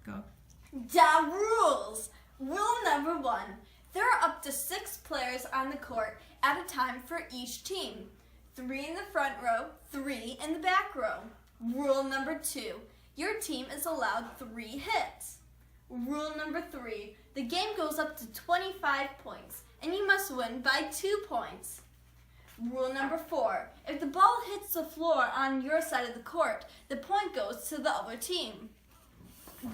Go. Da rules! Rule number 1. There are up to 6 players on the court at a time for each team. 3 in the front row, 3 in the back row. Rule number 2. Your team is allowed 3 hits. Rule number 3. The game goes up to 25 points, and you must win by 2 points. Rule number 4. If the ball hits the floor on your side of the court, the point goes to the other team.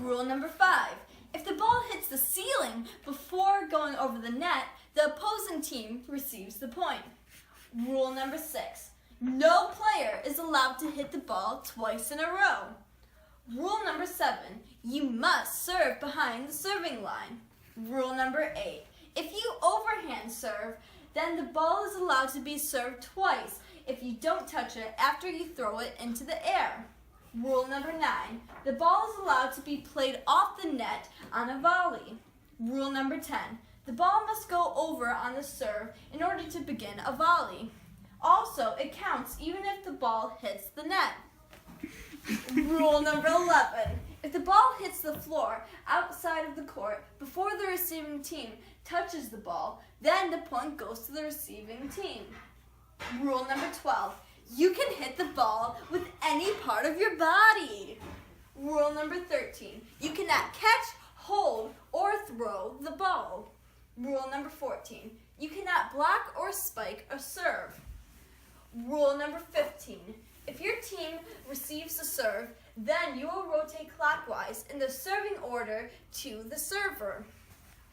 Rule number 5. If the ball hits the ceiling before going over the net, the opposing team receives the point. Rule number 6. No player is allowed to hit the ball twice in a row. Rule number 7. You must serve behind the serving line. Rule number 8. If you overhand serve, then the ball is allowed to be served twice if you don't touch it after you throw it into the air. Rule number 9. The ball is allowed to be played off the net on a volley. Rule number 10. The ball must go over on the serve in order to begin a volley. Also, it counts even if the ball hits the net. Rule number 11. If the ball hits the floor outside of the court before the receiving team touches the ball, then the point goes to the receiving team. Rule number 12. You can hit the ball with any part of your body. Rule number 13. You cannot catch, hold, or throw the ball. Rule number 14. You cannot block or spike a serve. Rule number 15. If your team receives the serve, then you will rotate clockwise in the serving order to the server.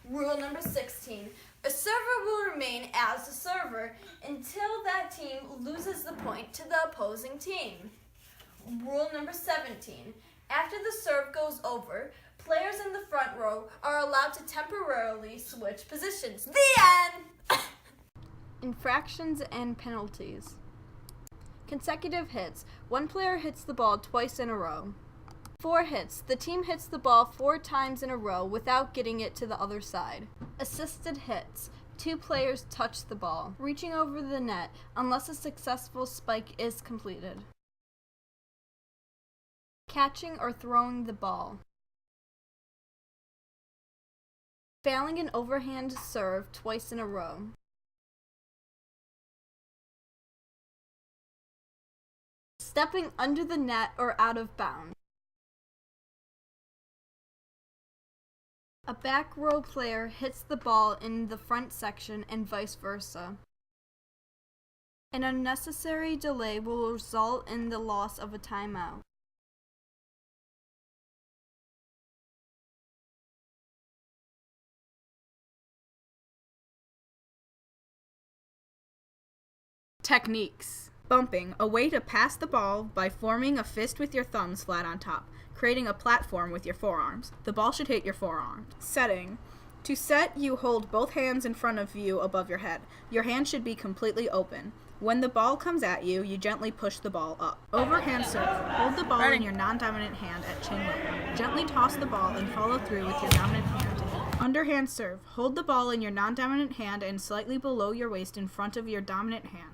Rule number 16. A server will remain as the server until that team loses the point to the opposing team. Rule number 17. After the serve goes over, players in the front row are allowed to temporarily switch positions. The end! Infractions and penalties. Consecutive hits. One player hits the ball twice in a row. 4 hits. The team hits the ball 4 times in a row without getting it to the other side. Assisted hits. 2 players touch the ball, reaching over the net unless a successful spike is completed. Catching or throwing the ball. Failing an overhand serve twice in a row. Stepping under the net or out of bounds. A back row player hits the ball in the front section and vice versa. An unnecessary delay will result in the loss of a timeout. Techniques. Bumping, a way to pass the ball by forming a fist with your thumbs flat on top, creating a platform with your forearms. The ball should hit your forearms. Setting. To set, you hold both hands in front of you above your head. Your hand should be completely open. When the ball comes at you, you gently push the ball up. Overhand serve. Hold the ball in your non-dominant hand at chin level. Gently toss the ball and follow through with your dominant hand. Underhand serve. Hold the ball in your non-dominant hand and slightly below your waist in front of your dominant hand.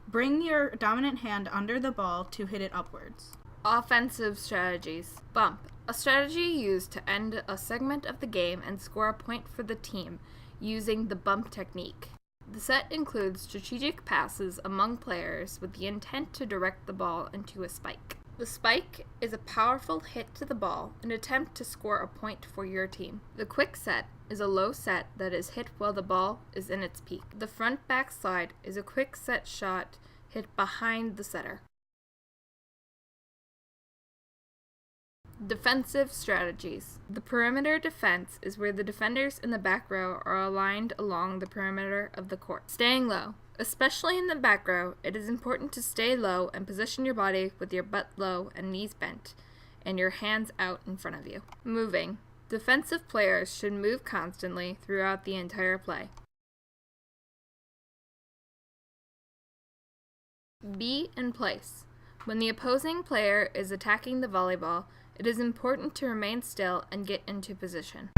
Bring your dominant hand under the ball to hit it upwards. Offensive strategies. Bump. A strategy used to end a segment of the game and score a point for the team using the bump technique. The set includes strategic passes among players with the intent to direct the ball into a spike. The spike is a powerful hit to the ball, an attempt to score a point for your team. The quick set is a low set that is hit while the ball is in its peak. The front backslide is a quick set shot hit behind the setter. Defensive strategies. The perimeter defense is where the defenders in the back row are aligned along the perimeter of the court. Staying low. Especially in the back row, it is important to stay low and position your body with your butt low and knees bent, and your hands out in front of you. Moving. Defensive players should move constantly throughout the entire play. Be in place. When the opposing player is attacking the volleyball, it is important to remain still and get into position.